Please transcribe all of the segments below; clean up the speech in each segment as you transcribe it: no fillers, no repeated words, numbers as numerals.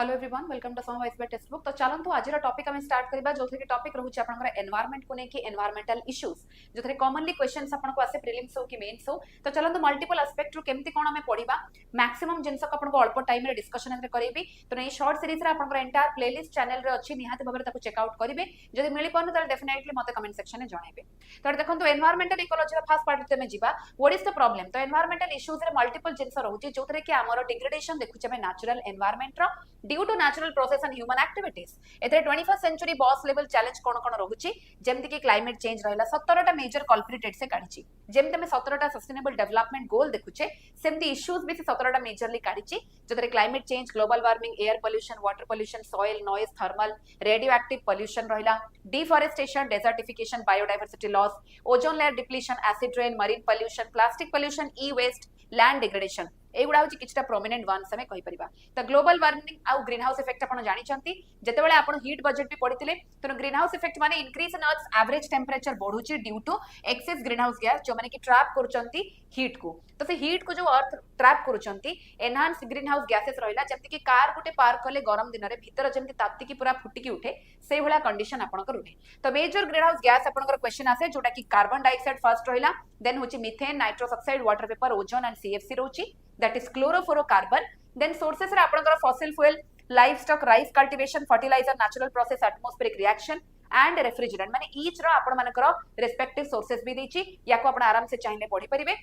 Hello everyone welcome to Samwise by text book. तो चलंतु आज टॉपिक हम स्टार्ट करबा जो कि टॉपिक रहउछ आपनकर एनवायरनमेंट को नेकी एनवायरमेंटल इश्यूज जो थे कॉमनली क्वेश्चंस आपन को आसे प्रीलिम्स हो कि मेंस हो। तो चलंतु मल्टीपल एस्पेक्ट रो केमती कोन हमें पढिबा मैक्सिमम जिंस को आपन को अल्प टाइम रे डिस्कशन रे करेबी। तो ए शॉर्ट सीरीज रे आपनकर एंटायर प्लेलिस्ट चैनल रे अछि निहाते भाबरे ताको चेक आउट करिवे। जदि मिलि पन त डेफिनेटली मते कमेंट सेक्शन में जणाइबे। तो देखंतु एनवायरमेंटल इकोलॉजी रा फर्स्ट पार्ट में जिबा व्हाट इज द प्रॉब्लम। तो एनवायरमेंटल इश्यूज रे मल्टीपल जिंस रहउछि जो थे कि हमर डिग्रेडेशन देखुछ में नेचुरल एनवायरनमेंट रो due to natural process and human activities. एथे 21st सेंचुरी बॉस लेवल चैलेंज कोन कोन रहउछि जेमति कि क्लाइमेट चेंज रहला 17 टा मेजर कल्प्रिटेड से काढिछि। जेमति में 17 टा सस्टेनेबल डेवलपमेंट गोल देखुछे सेमति इश्यूज भी 17 टा मेजरली काढिछि जतरे climate change global warming air pollution water pollution soil noise thermal radioactive pollution रहला deforestation desertification biodiversity loss ozone layer depletion acid rain marine pollution plastic pollution E waste land degradation एगुड़ा हूँ किछटा prominent ones हमें कहि परिबा। तो global warming आउ green house effect आपण जानि छंती जेतेबेले आपण हीट बजेट भी पढितिले। तो ग्रीन हाउस इफेक्ट माने increase in earth average temperature बढ़ुची due to excess green house gas जो माने कि ट्रैप करूचंती हीट को। तो से हीट को जो अर्थ ट्रैप करूचंती एनहांस ग्रीन हाउस गैसेस रहिला जेमति कि कार गुटे पार्क कले गरम दिन रे भीतर जेमति ताती की पूरा फुटी की उठे से भला कंडीशन आपनकर उठे। तो मेजर ग्रीन हाउस गैस आपनकर क्वेश्चन आसे जोटा कि कार्बन डाइऑक्साइड फर्स्ट रहिला देन होची methane nitrous oxide water vapour ozone and CFC रोची that is chlorofluorocarbon. Then sources रे आपनकर fossil fuel livestock rice cultivation fertilizer natural process atmospheric reaction and refrigerant माने each रो आपण मानकर respective sources भी देछि याको आपण आराम से चाहिले पढि परिबे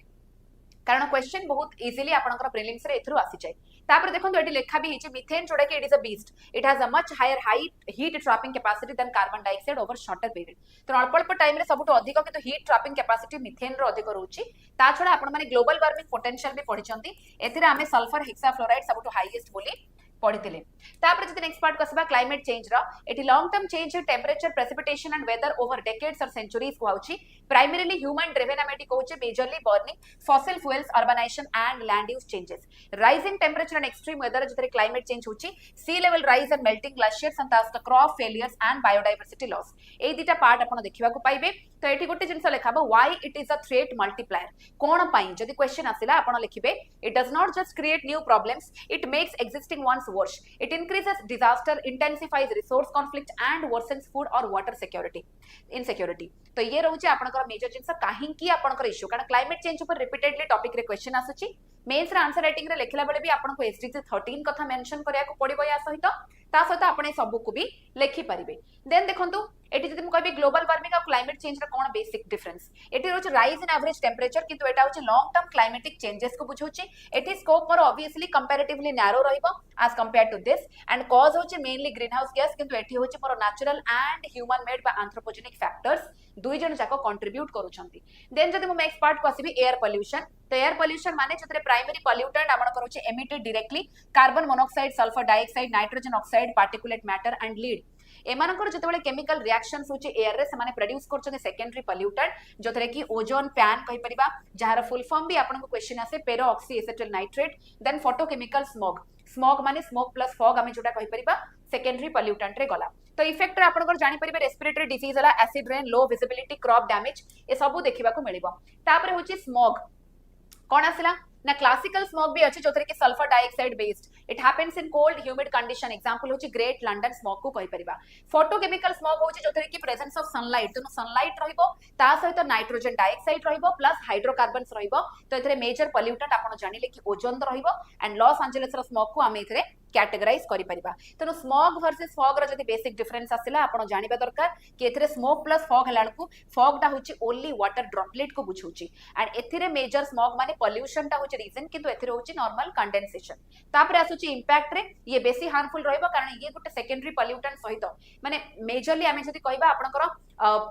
कारण क्वेश्चन बहुत इजीली आपनकर प्रीलिम्स रे एथरु आसी जाय। तापर देखंतु एटी लेखा भी हिची मीथेन जोडा कि it is a beast it has a much higher heat trapping capacity than carbon dioxide over shorter period. तो अल्प अल्प टाइम रे सबटो अधिक किंतु हीट ट्रैपिंग कैपेसिटी मीथेन रो अधिक रहउची। ता छडा आपण माने ग्लोबल वार्मिंग पोटेंशियल भी पढिचंती एथिरे हमें सल्फर हेक्साफ्लोराइड सबटो हाईएस्ट बोली पढ़िथिले। तापर जति नेक्स्ट पार्ट कसबा क्लाइमेट चेंज रा एटी long term change in temperature precipitation and weather over decades और सेंचुरीज को आउची प्राइमरीली ह्यूमन ड्रिवन एमिटी कोचे majorly burning fossil fuels urbanisation and land use changes rising temperature and extreme weather जति climate change होची sea level rise and melting glaciers and तास crop failures and biodiversity loss ए दिटा part आपण देखिबा को पाइबे। तो एठी गोटे जिंस लेखाबो why it is a threat multiplier कोन पई जदि क्वेश्चन आसिला आपण लिखिबे it does not just create new problems it makes existing ones worse it increases disaster intensifies resource conflict and worsens food or water security insecurity। तो ये रहउची आपनकर major जिंस काहे की आपनकर इश्यू कारण क्लाइमेट चेंज ऊपर रिपीटेडली टॉपिक रे question आसुची मेंस रे आंसर राइटिंग रे लेखला बेले भी आपनको एसडीसी 13 कथा मेंशन करिया को पड़िबो या सहित ता सहित आपण सब को भी लेखि परिबे। देन देखंतु एटी जदि म कहबी ग्लोबल वार्मिंग और क्लाइमेट चेंज रे कोन बेसिक डिफरेंस एटी रोच राइज इन एवरेज टेंपरेचर किंतु एटा होची लॉन्ग टर्म क्लाइमेटिक चेंजेस को बुझौची एटी scope more obviously comparatively narrow रहइबो as compared to this and cause होची मेनली ग्रीन हाउस गैस किंतु एटी होची more natural and human made by anthropogenic factors दुई जन जाको कंट्रीब्यूट करूछंती। देन जदि म नेक्स्ट पार्ट को आसीबी एयर पोल्यूशन। तो एयर पोल्यूशन माने जतरे प्राइमरी पोल्यूटेंट आपण करूची emitted directly carbon monoxide sulphur dioxide nitrogen oxide particulate matter and lead एमानकर जतबेले केमिकल रिएक्शंस होची एयर रे समाने प्रोड्यूस करछन सेकेंडरी पोल्यूटेंट जतरे कि ओजोन पैन कहि परिबा जहार फुल फॉर्म भी आपन को क्वेश्चन आसे peroxy acetyl nitrate. Then photochemical smog smog माने स्मोक प्लस फॉग हमें जोटा कहि परिबा सेकेंडरी पोल्यूटेंट रे गला। तो इफेक्ट रे आपन जानि परिबे रेस्पिरेटरी डिजीज हला acid rain low visibility crop damage ए सब देखिबा को मिलिबो। तापर होची स्मॉग कोन आसिला ना क्लासिकल स्मॉग भी अछि जोथरे कि sulphur dioxide based it happens in cold humid condition example होची ग्रेट लंडन स्मॉग को कहि परिबा। फोटोकेमिकल स्मॉग होची जोथरे कि प्रेजेंस ऑफ सनलाइट तो सनलाइट रहिबो ता सहित नाइट्रोजन डाइऑक्साइड रहिबो प्लस हाइड्रोकार्बन्स रहिबो। तो एथरे मेजर पोल्यूटेंट आपण जानिले कि ओजोन रहिबो एंड लॉस एंजेलिस रो स्मॉग को आमे एथरे कैटेगराइज करि परिबा। तो स्मॉग वर्सेस फॉग रा जति बेसिक डिफरेंस आसिला आपण जानिबा दरकार कि एथरे स्मोक प्लस फॉग हलाळकू फॉग दा होची ओनली वाटर ड्रॉपलेट को बुझौची एंड एथिरे मेजर स्मॉग माने पोल्यूशन दा होची रीजन किंतु एथिरे होची नॉर्मल कंडेंसेशन। तापर आसुची इंपैक्ट रे ये बेसी हार्मफुल रहइबो कारण ये गोटे सेकेंडरी पोल्यूटेंट सहित माने मेजरली आमे जति कहबा आपनकर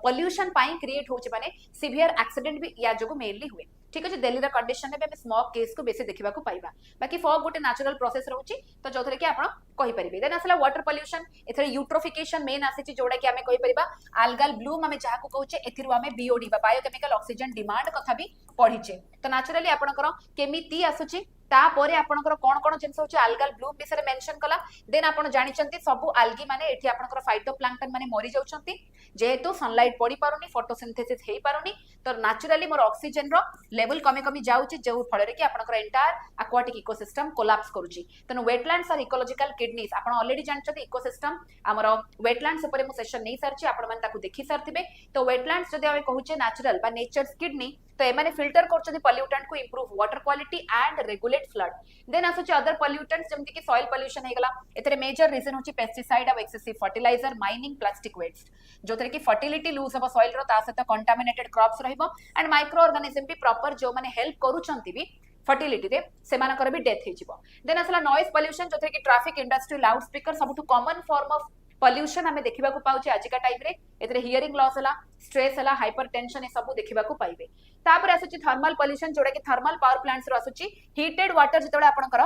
पोल्यूशन पाई क्रिएट होची माने सिवियर एक्सीडेंट भी या जगो मेनली हुए। ठीक अछि दिल्ली रा कंडीशन ने भी स्मॉग केस को बेसी देखिबा को पाइबा बाकी फॉग गोटे नेचुरल प्रोसेस रहउची तो जोथरे कि आपण कहि परिबे। देन असला वाटर पोल्यूशन एथरे यूट्रोफिकेशन मेन आसीची जोडा कि हमें कहि परिबा algal bloom हमें जहा को कहउचे एथिरु हमें बीओडी बा बायोकेमिकल ऑक्सीजन डिमांड कथा भी पढिचे। तो नेचुरली आपनकर केमिति आसुची तापर आपनकर कोन कोन जिंस होचे algal bloom विषय मेंशन कला। देन आपण जानिचंती सब algae माने एठी आपनकर फाइटोप्लैंक्टन माने मरि जाउचंती जेहेतु सनलाइट पड़ी पारुनी फोटोसिंथेसिस हेई पारुनी तो नेचुरली मोर ऑक्सीजन रो लेवल कमी कमी जाउची जो फल रे कि आपनकर एंटायर एक्वाटिक इकोसिस्टम कोलैप्स करूची। तनो वेटलैंड्स आर इकोलॉजिकल किडनीज आपण ऑलरेडी जानछथि इकोसिस्टम हमर वेटलैंड्स ऊपर मु सेशन नै सारछि आपण मन ताकू देखि सारथिबे तो वेटलैंड्स जदि हम कहूचे नेचुरल बा नेचर्स किडनी तो एमाने फिल्टर करछथि पॉल्यूटेंट को improve water quality and regulate flood then आसुचे अदर पॉल्यूटेंट्स जेमति कि सॉइल पॉल्यूशन हे गला एतरे मेजर रीजन होची पेस्टिसाइड और excessive fertiliser mining plastic waste जोथरे कि फर्टिलिटी लूज हबो सॉइल रो ता सहित कंटामिनेटेड क्रॉप्स रहइबो एंड माइक्रो ऑर्गेनिज्म भी प्रॉपर जो माने हेल्प करूछंती भी फर्टिलिटी रे सेमानकर भी डेथ हेजिबो देन असला नॉइज पॉल्यूशन जोथरे कि ट्रैफिक इंडस्ट्री लाउड स्पीकर सबटु कॉमन फॉर्म ऑफ पॉल्यूशन हमें देखा पाऊे आजिका टाइम रे एतरे हियरिंग लॉस हला स्ट्रेस हला हाइपरटेंशन ए सब देखा पाइबे तापर आसुची थर्मल पॉल्यूशन जोड़ा कि थर्मल पावर प्लांट्स रो आसुची हीटेड वाटर जेतबे आपनकर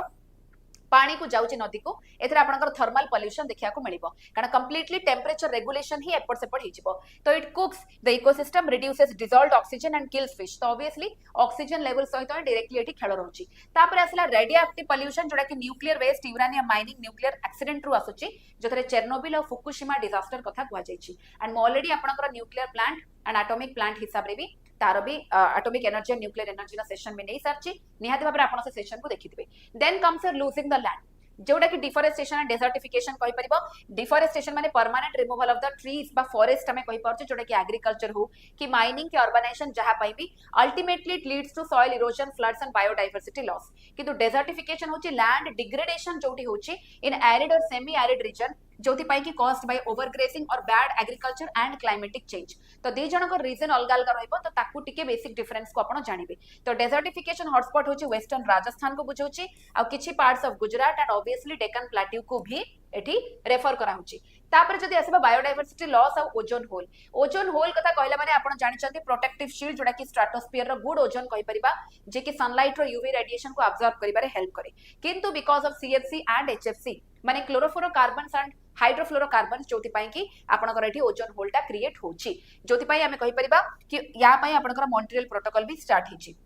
पानी को जाउची नदी को एथरे आपनकर थर्मल पॉल्यूशन देखिया को मिलिबो कारण कंप्लीटली टेंपरेचर रेगुलेशन ही एपट सेपट हिजिबो तो it cooks the ecosystem reduces dissolved oxygen and kills fish तो ऑब्वियसली ऑक्सीजन लेवल सहित डायरेक्टली एठी खेल रहउची तापर आसला रेडियोएक्टिव पॉल्यूशन जोड़ा कि nuclear waste uranium mining nuclear accident रु आसुची जोथरे चेर्नोबिल और फुकुशिमा डिजास्टर कथा कुआ जायछि एंड ऑलरेडी आपनकर nuclear plant and atomic plant हिसाब रे भी तार भी एटॉमिक एनर्जी न्यूक्लियर एनर्जी ना सेशन में नहीं सारछि निहाती भाबरे आपण से सेशन को देखिथिबे then comes losing the land जोड़ा कि डिफॉरेस्टेशन एंड डेजर्टिफिकेशन कहि परिबो डिफॉरेस्टेशन माने permanent removal of the trees बा फॉरेस्ट हमें कहि परछ जोड़ा कि एग्रीकल्चर हो कि माइनिंग के अर्बनाइजेशन जहां पई भी ultimately it leads to soil erosion floods and biodiversity loss किंतु डेजर्टिफिकेशन होची लैंड डिग्रेडेशन जोटी होची इन एरिड और सेमी एरिड रीजन जोथि पाई कि कॉज्ड बाय ओवरग्रेजिंग और bad agriculture and climatic change तो दे जनक रीजन अलग अलग रहइबो तो ताकू टिके बेसिक डिफरेंस को आपण जानिबे तो डेजर्टिफिकेशन हॉटस्पॉट होची वेस्टर्न राजस्थान को बुझौची आ किछि parts of Gujarat and obviously Deccan plateau को भी एठी रेफर करा होची तापर जदि आसीबा बायोडायवर्सिटी लॉस और ओजोन होल कथा कहला माने आपण जानिचंती प्रोटेक्टिव शील्ड जोडा कि स्ट्रेटोस्फियर रो गुड ओजोन कहि परिबा जे कि सनलाइट रो यूवी रेडिएशन को अब्जॉर्ब करिबारे हेल्प करे किंतु because of CFC and HFC माने क्लोरोफ्लोरोकार्बन्स एंड हाइड्रोफ्लोरोकार्बन्स जोथि पई कि आपनकर एठी ओजोन होलटा क्रिएट होची जोथि पई हमें कहि परिबा कि या पई आपनकर मॉन्ट्रियल प्रोटोकॉल भी स्टार्ट हिची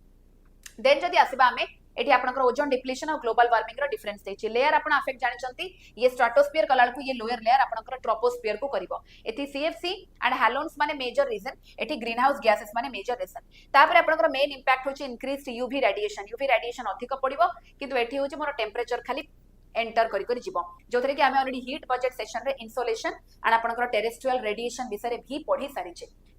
देन जदि आसीबा हमें एठी आपनकर ओजोन डिप्लीशन और ग्लोबल वार्मिंग रो डिफरेंस देछि लेयर आपण अफेक्ट जानिचंती ये स्ट्रेटोस्फियर कलाल को ये लोअर लेयर आपनकर ट्रोपोस्फियर को करिवो एठी सीएफसी एंड हैलोन्स माने मेजर रीजन एठी ग्रीन हाउस गैसेस माने मेजर रीजन तापर आपनकर मेन इंपैक्ट होछि इंक्रीज्ड यूवी रेडिएशन अधिक पड़िबो किंतु एठी होछि मोर टेंपरेचर खाली एंटर करी जीव जो कि आम ऑलरेडी हीट बजेट सेशन रे इनसोलेशन एंड आपनकर टेरेस्ट्रियल रेडिएशन विषय भी पढ़ी सारी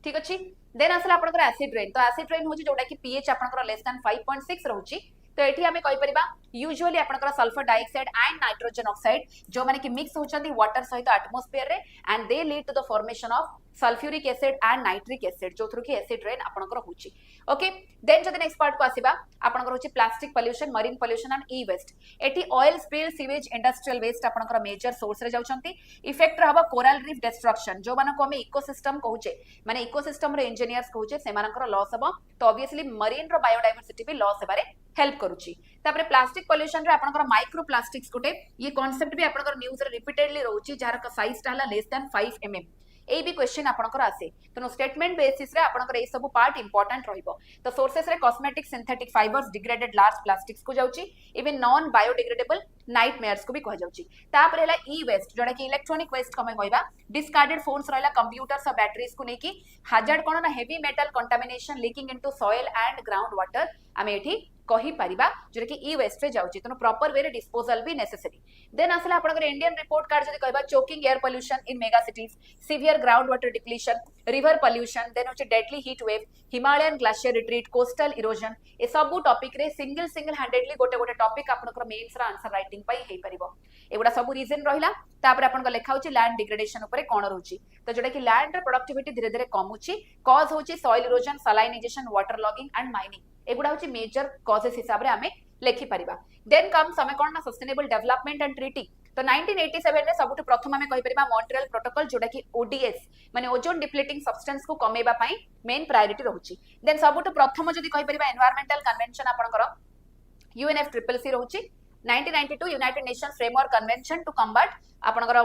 ठीक अच्छे देन आसला आपनकर एसिड रेन तो एसिड रेन होछि जोटा कि पीएच आपनकर लेस देन 5.6 रहउछि तो एठी हमें कहि परिबा यूजुअली आपनकर sulphur dioxide and nitrogen oxide जो माने कि मिक्स होचंदी वाटर सहित एटमॉस्फेयर रे and they lead to the formation of sulphuric acid and nitric acid जो थ्रू कि एसिड रेन आपनकर होची ओके देन जदि नेक्स्ट पार्ट को आसीबा आपनकर होची plastic pollution marine pollution and e waste एठी oil spill sewage industrial waste आपनकर मेजर सोर्स रे जाउचंती इफेक्ट रहबा कोरल रीफ डिस्ट्रक्शन जो माने को हम इकोसिस्टम कहूचे माने इकोसिस्टम रे इंजीनियर्स कहूचे से मानकर लॉस हबो तो ऑब्वियसली मरीन रो बायोडायवर्सिटी भी लॉस हेबारे हेल्प करूची तापर प्लास्टिक पोल्यूशन रे आपनकर माइक्रो प्लास्टिक्स गोटे ये कांसेप्ट भी आपनकर न्यूज रे रिपीटेडली रहउची जार का साइज टाला लेस देन 5 mm ए भी क्वेश्चन आपनकर आसे तनो स्टेटमेंट बेसिस रे आपनकर ए सब पार्ट इंपोर्टेंट रहिबो तो सोर्सेस रे cosmetic synthetic fibres degraded large plastics को जाउची इवन नॉन बायोडिग्रेडेबल नाइटमेयर्स को भी कह जाउची तापर हैला ई वेस्ट जोडा कि इलेक्ट्रॉनिक वेस्ट कमे कहबा डिस्कार्डेड फोन्स रहला कंप्यूटर्स और बैटरीज को नेकी हाजर्ड कोन ना heavy metal contamination leaking into soil and ground water आमे एठी कहि परिबा जोटा कि ई वेस्ट रे जाउची तनो प्रॉपर वे रे डिस्पोजल भी नेसेसरी देन असला आपनकर इंडियन रिपोर्ट कार्ड जदि कहबा choking air pollution in mega cities severe ground water depletion river pollution then होचे deadly heat wave Himalayan glacier retreat coastal erosion ए सब टॉपिक रे सिंगल हैंडेडली गोटे गोटे टॉपिक आपनकर मेंस रा आंसर राइटिंग पई हेई परिबो एगुडा सब रीजन रहिला तापर आपनकर लेखा होची लैंड डिग्रेडेशन ऊपर कोन रहउची तो जोटा कि लैंड रे प्रोडक्टिविटी धीरे धीरे कम होची कॉज होची soil erosion salinisation waterlogging and mining एगुडा होची मेजर कॉजेस हिसाब रे हमें लेखि परिबा देन कम्स हमें कोन ना सस्टेनेबल डेवलपमेंट एंड ट्रीटी तो 1987 रे सबुठ प्रथम हमें कहि परिबा मॉन्ट्रियल प्रोटोकॉल जोटा कि ओडीएस माने ओजोन डिप्लीटिंग सब्सटेंस को कमेबा पई मेन प्रायोरिटी रहउची देन सबुठ प्रथम जदि कहि परिबा एनवायरमेंटल कन्वेंशन आपनकर यूएनएफसीसीसी रहउची 1992 United Nations framework convention to combat आपनकर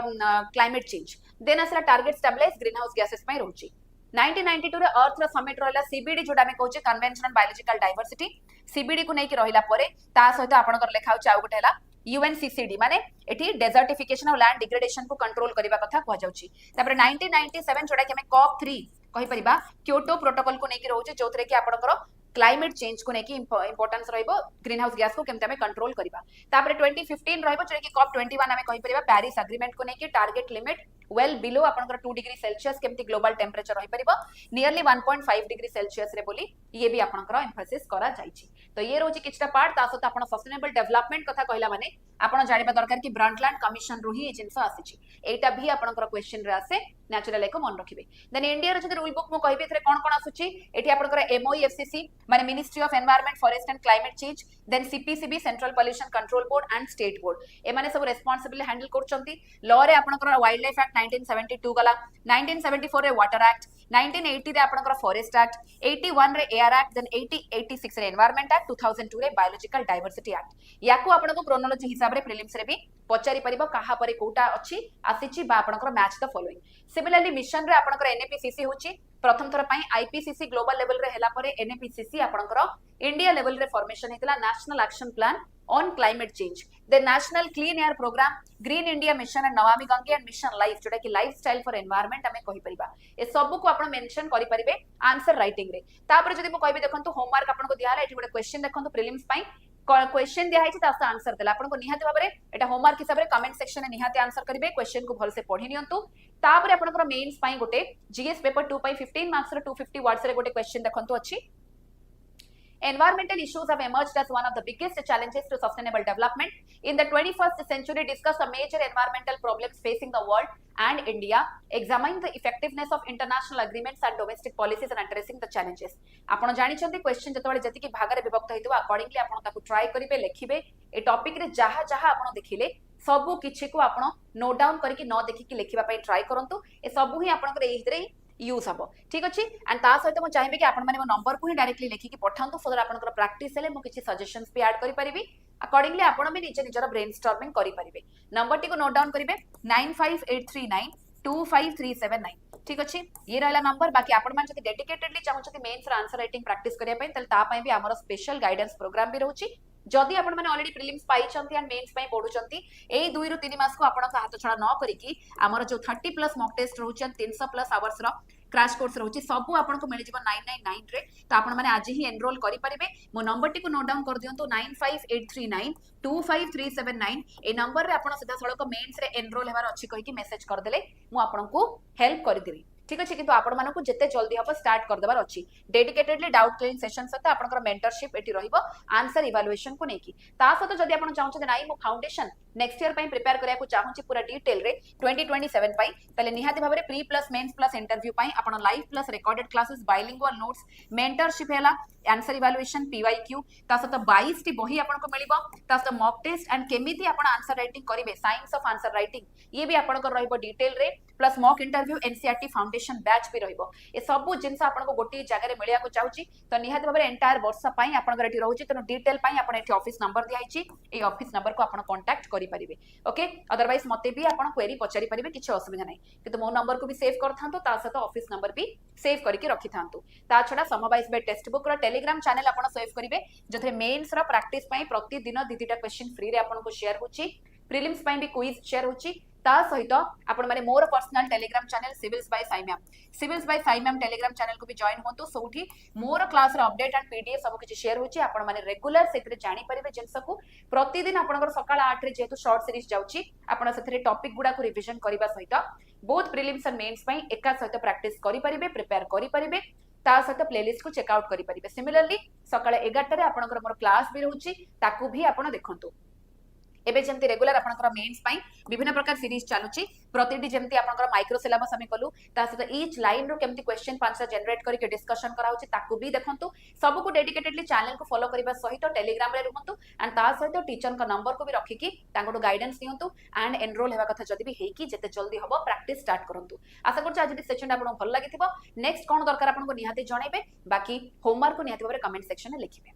क्लाइमेट चेंज देन असला target stabilise green house gases पई रहउची 1992 रे अर्थ रो समिट रहला सीबीडी जोटा में कहूचे convention on biological diversity CBD को नेकी रहिला परे ता सहित आपनकर लेखा होचे आ गुटे हला यूएनसीसीडी माने एठी डेजर्टिफिकेशन और लैंड डिग्रेडेशन को कंट्रोल करबा कथा कह जाउची तापर 1997 जोटा कि हमें कॉप 3 कहि परिबा क्योटो प्रोटोकॉल को नेकी रहउचे जोथरे कि आपनकर क्लाइमेट चेंज को लेकिन इंपोर्टेंस रहिबो ग्रीन हाउस गैस को केमते हमें कंट्रोल करबा तापर 2015 रहिबो जे कि कॉप 21 हमें कहि परिबा पेरिस एग्रीमेंट को लेकिन टारगेट लिमिट वेल बिलो आपनकर 2 डिग्री सेल्सियस केमती ग्लोबल टेम्परेचर रहि परिबो नियरली 1.5 डिग्री सेल्सियस रे बोली ये भी आपनकर एम्फासिस करा जाईची तो ये रोजी किछटा पार्ट ता सत आपण सस्टेनेबल डेवलपमेंट कथा कहला माने आपण जानिबा दरकार कि ब्रंटलैंड कमिशन रो ही जिंस आसीची एटा भी आपनकर क्वेश्चन रे आसे नेचुरल एको मन रखिबे देन इंडिया रो जे रूल बुक मो कहबे थरे कोन कोन आसुची एठी आपनकर एमओईएफसीसी माने ministry of environment forest and climate change then CPCB central pollution control board and state board ए माने सब रेस्पोंसिबल हैंडल करचंती लॉ रे आपनकर वाइल्ड लाइफ एक्ट 1972 गला 1974 रे वाटर एक्ट 1980 रे आपनकर फॉरेस्ट एक्ट 81 रे एयर एक्ट देन 86 रे एनवायरनमेंट एक्ट 2002 रे बायोलॉजिकल डाइवर्सिटी एक्ट याकू आपनको क्रोनोलॉजी हिसाब रे प्रीलिम्स रे भी पचारि परिबो काहा परे कोटा अछि आसीची बा आपनकर match the following similarly mission रे आपनकर एनएपीसीसी होची प्रथम थर पई आईपीसीसी ग्लोबल लेवल रे हेला परे एनएपीसीसी आपनकर इंडिया लेवल रे फॉर्मेशन हेतला national action plan on climate change the national clean air programme green India mission and Namami Gange and mission life जोटा कि लाइफस्टाइल फॉर एनवायरनमेंट हमें कहि परिबा ए सब को आपण मेंशन करि परिबे आंसर राइटिंग रे तापर जदी म कहबे देखंतु होमवर्क आपण को दियाला एठी गोटे क्वेश्चन देखंतु प्रीलिम्स पई क्वेश्चन दिया है तास आंसर देला आपन को निहाते भाबरे एटा होमवर्क हिसाब रे कमेंट सेक्शन में निहाते आंसर करिवे क्वेश्चन को भल से पढि नियंतु तापर आपन को मेंस पई गोटे जीएस पेपर 2 पई 15 मार्क्स रे 250 वर्ड्स रे गोटे क्वेश्चन देखंतु अछि environmental issues have emerged as one of the biggest challenges to sustainable development in the 21st century. Discuss the major environmental problems facing the world and India, examine the effectiveness of international agreements and domestic policies and addressing the challenges. आपण जानि छथि question जतबे जति कि भाग रे विभक्त हेतु अकॉर्डिंगली आपण ताकू ट्राई करिवे लेखिबे ए टॉपिक रे जहा जहा आपण देखिले सबु किछि को आपण नोट डाउन करके न देखि कि लेखिबा पई ट्राई करंतु ए सबु ही आपण रे एहिदरे यूज हम ठीक अच्छे एंड ता सहित मुझे चाहिए कि आपण माने मो नंबर को ही डायरेक्टली लिखिकी पठांतु सो दैट आपनकर प्रैक्टिस हेले मो किछि सजेशंस भी ऐड करि परिबी अकॉर्डिंगली आपण भी निजे निजर ब्रेनस्टॉर्मिंग करि परिबे नंबर टी को नोट डाउन करिवे 9583925379 ठीक अच्छे ये रहला नंबर बाकी आपण मान जति डेडिकेटेडली चाहू मेन्स रा आंसर राइटिंग प्रैक्टिस करिया पई तल ता पई भी हमर स्पेशल गाइडेंस प्रोग्राम भी रहउची जदि आपण माने ऑलरेडी प्रीलिम्स पाई छंती एंड मेंस पई पढुचंती एई 2 रु 3 मास को आपण का हाथ छडा न करिकी हमर जो 30 प्लस मॉक टेस्ट रहउचन 300 प्लस आवर्स रो क्रैश कोर्स रहउची सब आपण को मिल जिवो 999 रे तो आपण माने आज ही एनरोल करि परिबे मो नंबर टी को नोट डाउन कर दियंतो 9583925379 ए नंबर रे आपण सीधा सळक मेंस रे एनरोल हेबार अछि कहि कि मेसेज कर देले मु आपण को हेल्प कर देबी ठीक अच्छे किंतु आपण मानकु जते जल्दी हम स्टार्ट कर देबार अछि डेडिकेटेडली डाउट क्लियरिंग सेशन सते आपनकर मेंटरशिप एटी रहिबो आंसर इवैल्यूएशन को नेकी ता सते जदी आपण चाहू छ नाइ मो फाउंडेशन नेक्स्ट ईयर पई प्रिपेयर करिया को चाहू छ पूरा डिटेल रे 2027 पई तले निहाती भाबरे pre plus mains plus interview पई आपण live plus recorded classes bilingual notes mentorship हेला आंसर इवैल्यूएशन पीवाईक्यू ता सते 22 टी बही आपण को मिलिबो ता सते मॉक टेस्ट एंड केमिति आपण आंसर राइटिंग करिवे साइंस ऑफ आंसर राइटिंग ये भी आपण को रहिबो डिटेल रे plus mock interview NCERT foundation batch भी रहिबो ए सब जिंस आपण को गोटी जगह रे मिलिया को चाहूची तो निहाती भाबरे एंटायर वर्ष पई आपण को रेटी रहउची तो डिटेल पई आपण एठी ऑफिस नंबर दियाइची ए ऑफिस नंबर को आपण कांटेक्ट करि परिबे ओके अदरवाइज मते भी आपण क्वेरी पचारि परिबे किछ असुविधा नै किंतु मो नंबर को भी सेव करथांतो ता सहित ऑफिस नंबर भी सेव करके रखिथांतो ता छडा समवाइज बे टेक्स्ट बुक रो टेलीग्राम चैनल आपण सेव करिवे जथे मेंस रो प्रैक्टिस पई प्रतिदिन दीदीटा क्वेश्चन फ्री रे आपण को शेयर होची प्रीलिम्स पई भी क्विज शेयर होची ता सहित आपण माने मोर personal Telegram channel civils by Sai ma'am Telegram channel को भी जॉइन होंतु सोठी मोर क्लास रो अपडेट एंड पीडीएफ सब किछि शेयर होची आपण माने रेगुलर सेतरे जानि परिबे जिंस को प्रतिदिन आपनकर सकाळ 8 रे जेतु शॉर्ट सीरीज जाउची आपण सेतरे टॉपिक गुडा को रिवीजन करबा सहित बोथ प्रीलिम्स एंड मेंस पई एका सहित प्रैक्टिस करि परिबे प्रिपेयर करि परिबे ता सहित प्लेलिस्ट को चेकआउट करि परिबे सिमिलरली सकाळ 11 रे आपनकर मोर क्लास भी रहउची ताकू भी आपण देखंतु एबे जेमती रेगुलर आपनकर मेंस पई विभिन्न प्रकार सीरीज चालुची प्रतिटी जेमती आपनकर माइक्रो सिलेबस हमें कलु ता सहित ईच लाइन रो केमती क्वेश्चन पांचटा जनरेट करके डिस्कशन करा होची ताकू भी देखंतु सब को डेडिकेटेडली चैनल को फॉलो करबा सहित टेलीग्राम रे रहंतु एंड ता सहित टीचर का नंबर को भी रखी की तांगो गाइडेंस दियंतु एंड एनरोल हेबा कथा जदी भी हेई की जते जल्दी हबो प्रैक्टिस स्टार्ट करंतु आशा करछु आज भी सेशन आपन भल लागिथिबो नेक्स्ट कोन दरकार आपन को निहाते जणाइबे बाकी होमवर्क को निहाते भाबरे कमेंट सेक्शन में लिखिबे।